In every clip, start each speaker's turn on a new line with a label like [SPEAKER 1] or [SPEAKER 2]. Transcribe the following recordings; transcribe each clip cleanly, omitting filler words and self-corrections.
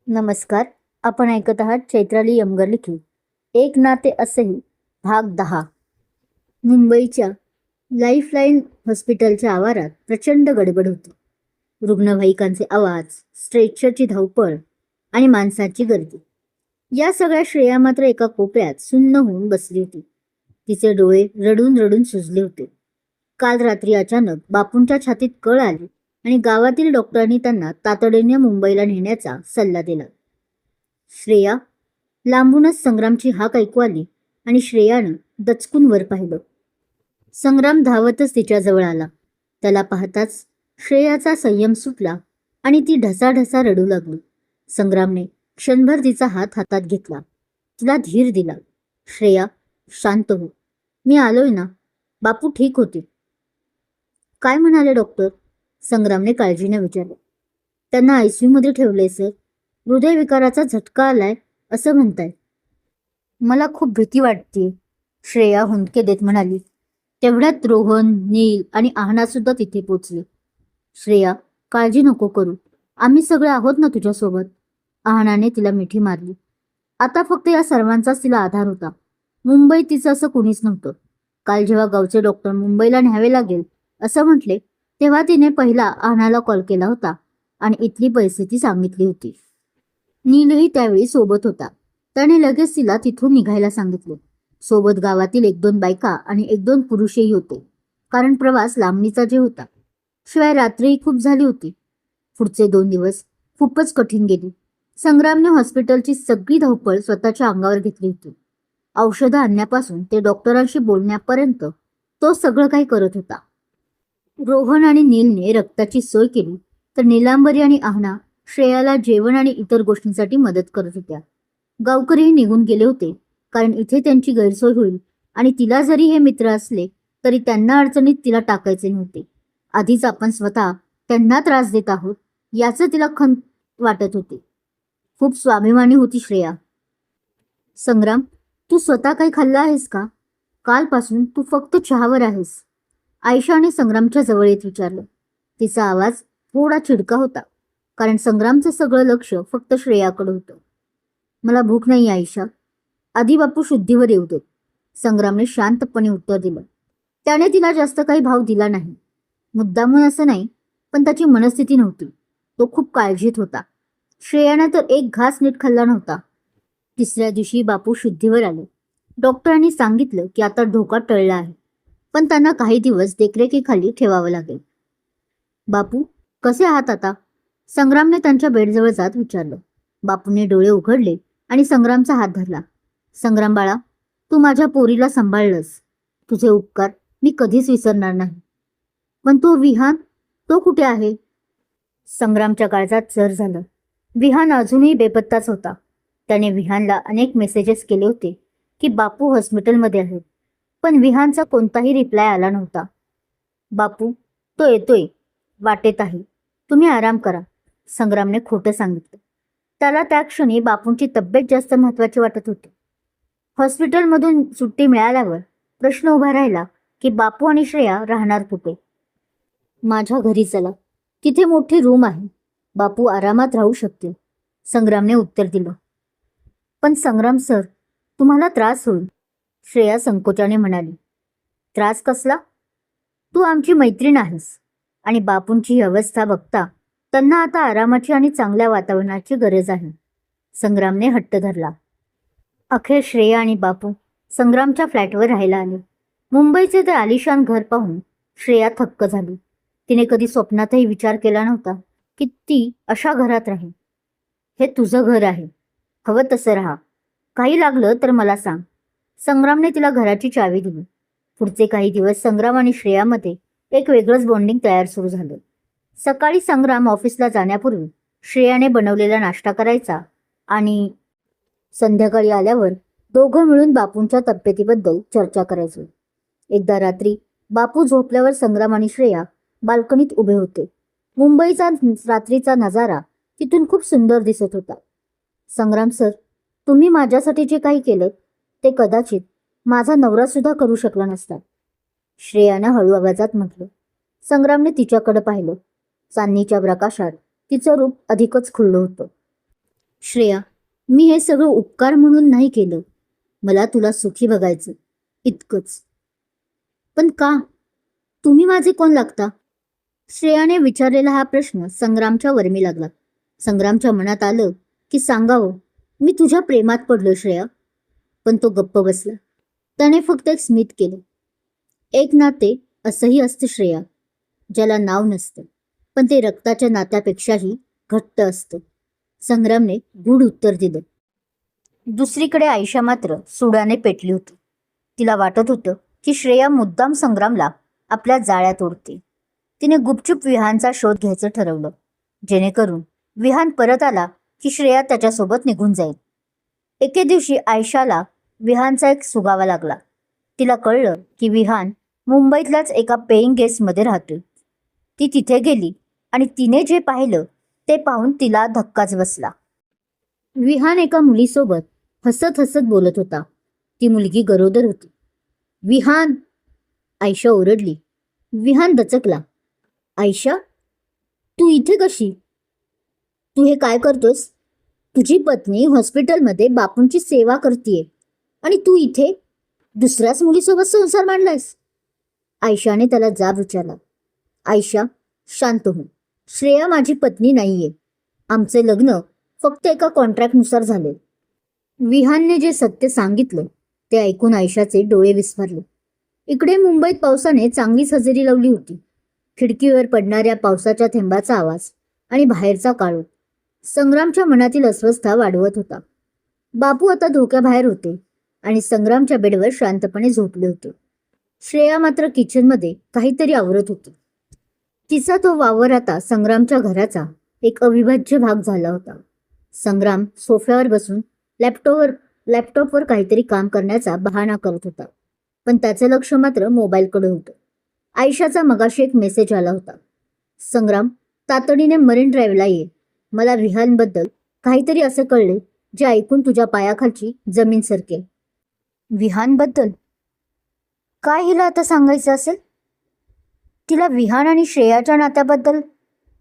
[SPEAKER 1] नमस्कार. आपण ऐकत आहात चैत्राली यमगर लिखित एक नाते असेही भाग 10. मुंबईच्या लाईफलाईन हॉस्पिटलच्या आवारात प्रचंड गडबड होती. रुग्णवाहिकांचे आवाज, स्ट्रेचरची धावपळ आणि माणसाची गर्दी. या सगळ्या श्रेया मात्र एका कोपऱ्यात सुन्न होऊन बसली होती. तिचे डोळे रडून रडून सुजले होते. काल रात्री अचानक बापूंच्या छातीत कळ आली आणि गावातील डॉक्टरांनी त्यांना तातडीने मुंबईला नेण्याचा सल्ला दिला. श्रेया, लांबूनच संग्रामची हाक ऐकू आली आणि श्रेयानं दचकून वर पाहिलं. संग्राम धावतच तिच्याजवळ आला. त्याला पाहताच श्रेयाचा संयम सुटला आणि ती ढसाढसा रडू लागली. संग्रामने क्षणभर तिचा हात हातात घेतला, तिला धीर दिला. श्रेया, शांत हो. मी आलोय ना. बापू ठीक होते. काय म्हणाले डॉक्टर? संग्रामने काळजीने विचारले. त्यांना ICU मध्ये ठेवले सर. हृदयविकाराचा झटका आलाय असं म्हणताय. मला खूप भीती वाटते, श्रेया हुंदके देत म्हणाली. तेवढ्यात रोहन, नील आणि आहना सुद्धा तिथे पोचले. श्रेया, काळजी नको करू. आम्ही सगळे आहोत ना तुझ्यासोबत. आहनाने तिला मिठी मारली. आता फक्त या सर्वांचाच तिला आधार होता. मुंबईत तिचं असं कुणीच नव्हतं. काल जेव्हा गावचे डॉक्टर मुंबईला न्यावे लागेल असं म्हटले तेव्हा तिने पहिला आहनाला कॉल केला होता आणि इथली परिस्थिती सांगितली होती. नीलही त्यावेळी सोबत होता. त्याने लगेच तिला तिथून निघायला सांगितले. सोबत गावातील 1-2 बायका आणि 1-2 पुरुषही होते, कारण प्रवास लांबणीचा जे होता. शिवाय रात्रीही खूप झाली होती. पुढचे 2 दिवस खूपच कठीण गेली. संग्रामने हॉस्पिटलची सगळी धावपळ स्वतःच्या अंगावर घेतली होती. औषधं आणण्यापासून ते डॉक्टरांशी बोलण्यापर्यंत तो सगळं काही करत होता. रोहन आणि नीलने रक्ताची सोय केली तर नीलांबरी आणि आहना श्रेयाला जेवण आणि इतर गोष्टींसाठी मदत करत होत्या. गावकरीही निघून गेले होते, कारण इथे त्यांची गैरसोय होईल आणि तिला जरी हे मित्र असले तरी त्यांना अडचणीत तिला टाकायचे नव्हते. आधीच आपण स्वतः त्यांना त्रास देत आहोत याचं तिला खंत वाटत होते. खूप स्वाभिमानी होती श्रेया. संग्राम, तू स्वतः काही खाल्लं आहेस का? कालपासून तू फक्त चहावर आहेस, आयशाने संग्रामच्या जवळ येत विचारलं. तिचा आवाज थोडा चिडका होता, कारण संग्रामचं सगळं लक्ष फक्त श्रेयाकडे होतं. मला भूक नाही आयशा. आधी बापू शुद्धीवर येऊ देत, संग्रामने शांतपणे उत्तर दिलं. त्याने तिला जास्त काही भाव दिला नाही. मुद्दामून असं नाही, पण त्याची मनस्थिती नव्हती. तो खूप काळजीत होता. श्रेयाने तर एक घास नीट खाल्ला नव्हता. तिसऱ्या दिवशी बापू शुद्धीवर आले. डॉक्टरांनी सांगितलं की आता धोका टळला आहे, पण त्यांना काही दिवस देखरेखीखाली ठेवावं लागेल. बापू, कसे आहात आता? संग्रामने त्यांच्या बेडजवळ जात विचारलं. बापूने डोळे उघडले आणि संग्रामचा हात धरला. संग्राम बाळा, तू माझ्या पोरीला सांभाळलंस. तुझे उपकार मी कधीच विसरणार नाही. पण तो विहान, तो कुठे आहे? संग्रामच्या काळजात जर झालं. विहान अजूनही बेपत्ताच होता. त्याने विहानला अनेक मेसेजेस केले होते की बापू हॉस्पिटलमध्ये आहेत, पण विहानचा कोणताही रिप्लाय आला नव्हता. बापू, तो येतोय, वाटेत आहे. तुम्ही आराम करा, संग्रामने खोटं सांगितलं. त्याला त्या क्षणी बापूंची तब्येत जास्त महत्त्वाची वाटत होती. हॉस्पिटलमधून सुट्टी मिळाल्यावर प्रश्न उभा राहिला की बापू आणि श्रेया राहणार कुठे? माझ्या घरी चला, तिथे मोठी रूम आहे. बापू आरामात राहू शकतील, संग्रामने उत्तर दिलं. पण संग्राम सर, तुम्हाला त्रास होईल, श्रेया संकोचाने म्हणाली. त्रास कसला? तू आमची मैत्रीण आहेस आणि बापूंची ही अवस्था बघता त्यांना आता आरामाची आणि चांगल्या वातावरणाची गरज आहे, संग्रामने हट्ट धरला. अखेर श्रेया आणि बापू संग्रामच्या फ्लॅटवर राहायला आले. मुंबईचे ते आलिशान घर पाहून श्रेया थक्क झाली. तिने कधी स्वप्नातही विचार केला नव्हता की ती अशा घरात राहील. हे तुझं घर आहे, हवं तसं राहा. काही लागलं तर मला सांग, संग्रामने तिला घराची चावी दिली. पुढचे काही दिवस संग्राम आणि श्रेयामध्ये एक वेगळंच बॉन्डिंग तयार सुरू झालं. सकाळी संग्राम ऑफिसला जाण्यापूर्वी श्रेयाने बनवलेला नाश्ता करायचा आणि संध्याकाळी आल्यावर दोघं मिळून बापूंच्या तब्येतीबद्दल चर्चा करायचो. एकदा रात्री बापू झोपल्यावर संग्राम आणि श्रेया बाल्कनीत उभे होते. मुंबईचा रात्रीचा नजारा तिथून खूप सुंदर दिसत होता. संग्राम सर, तुम्ही माझ्यासाठी जे काही केलं ते कदाचित माझा नवरा सुद्धा करू शकला नसता, श्रेयानं हळू आवाजात म्हटलं. संग्रामने तिच्याकडे पाहिलं. चांदणीच्या प्रकाशात तिचं रूप अधिकच खुललं होतं. श्रेया, मी हे सगळं उपकार म्हणून नाही केलं. मला तुला सुखी बघायचं, इतकंच. पण का? तुम्ही माझे कोण लागता? श्रेयाने विचारलेला हा प्रश्न संग्रामच्या वर्मी लागला. संग्रामच्या मनात आलं की सांगावं, मी तुझ्या प्रेमात पडलो श्रेया. पण तो गप्प बसला. त्याने फक्त एक स्मित केलं. एक नाते असंही असतं श्रेया, ज्याला नाव नसतं, पण ते रक्ताच्या नात्यापेक्षाही घट्ट असतं. संग्रामने गूढ उत्तर दिलं. दुसरीकडे आयशा मात्र सुडाने पेटली होती. तिला वाटत होतं की श्रेया मुद्दाम संग्रामला आपल्या जाळ्यात ओढते. तिने गुपचूप विहानचा शोध घ्यायचं ठरवलं, जेणेकरून विहान परत आला की श्रेया त्याच्यासोबत निघून जाईल. एके दिवशी आयशाला विहानचा एक सुगावा लागला. तिला कळलं की विहान मुंबईतल्याच एका पेईंग गेस्टमध्ये राहतोय. ती तिथे गेली आणि तिने जे पाहिलं ते पाहून तिला धक्काच बसला. विहान एका मुलीसोबत हसत हसत बोलत होता. ती मुलगी गरोदर होती. विहान! आयशा ओरडली. विहान दचकला. आयशा, तू इथे कशी? तू हे काय करतोस? तुझी पत्नी हॉस्पिटलमध्ये बापूंची सेवा करतीये आणि तू इथे दुसऱ्याच मुलीसोबत संसार मांडलायस? आयशाने त्याला जाब विचारला. आयशा, शांत हो. श्रेया माझी पत्नी नाहीये. आमचे लग्न फक्त एका कॉन्ट्रॅक्टनुसार झाले. विहानने जे सत्य सांगितलं ते ऐकून आयशाचे डोळे विस्फारले. इकडे मुंबईत पावसाने चांगलीच हजेरी लावली होती. खिडकीवर पडणाऱ्या पावसाच्या थेंबाचा आवाज आणि बाहेरचा काळोख संग्रामच्या मनातील अस्वस्थता वाढवत होता. बापू आता धोक्याबाहेर होते आणि संग्रामच्या बेडवर शांतपणे झोपले होते. श्रेया मात्र किचनमध्ये काहीतरी आवरत होती. तिचा तो वावर आता संग्रामच्या घराचा एक अविभाज्य भाग झाला होता. संग्राम सोफ्यावर बसून लॅपटॉपवर काहीतरी काम करण्याचा बहाणा करत होता, पण त्याचं लक्ष मात्र मोबाईलकडे होतं. आयशाचा मगाशी एक मेसेज आला होता. संग्राम, तातडीने मरीन ड्राईव्हला ये. मला विहानबद्दल काहीतरी असं कळले जे ऐकून तुझ्या पायाखालची जमीन सरकेल. विहानबद्दल काय हिला आता सांगायचं असेल? तिला विहान आणि श्रेयाच्या नात्याबद्दल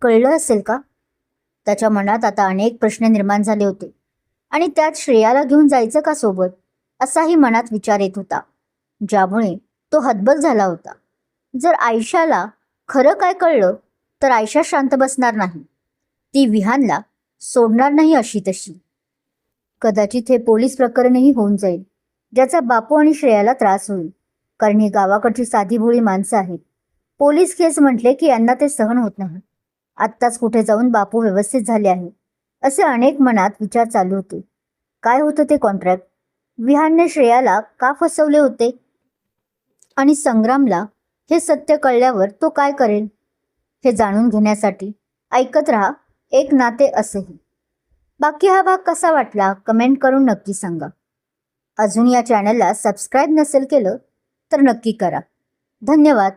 [SPEAKER 1] कळलं असेल का? त्याच्या मनात आता अनेक प्रश्न निर्माण झाले होते आणि त्यात श्रेयाला घेऊन जायचं का सोबत, असाही मनात विचार येत होता, ज्यामुळे तो हतबल झाला होता. जर आयशाला खरं काय कळलं तर आयशा शांत बसणार नाही. ती विहानला सोडणार नाही अशी तशी. कदाचित हे पोलीस प्रकरणही होऊन जाईल, ज्याचा बापू आणि श्रेयाला त्रास होईल, कारण ही गावाकडची साधी भोळी माणसं आहेत. पोलीस केस म्हटले की यांना ते सहन होत नाही. आत्ताच कुठे जाऊन बापू व्यवस्थित झाले आहे, असे अनेक मनात विचार चालू होते. काय होतं ते कॉन्ट्रॅक्ट? विहानने श्रेयाला का फसवले होते? आणि संग्रामला हे सत्य कळल्यावर तो काय करेल? हे जाणून घेण्यासाठी ऐकत राहा एक नाते असेही. बाकी हा भाग कसा वाटला कमेंट करून नक्की सांगा. अजून या चॅनलला सबस्क्राईब नसेल केलं तर नक्की करा. धन्यवाद.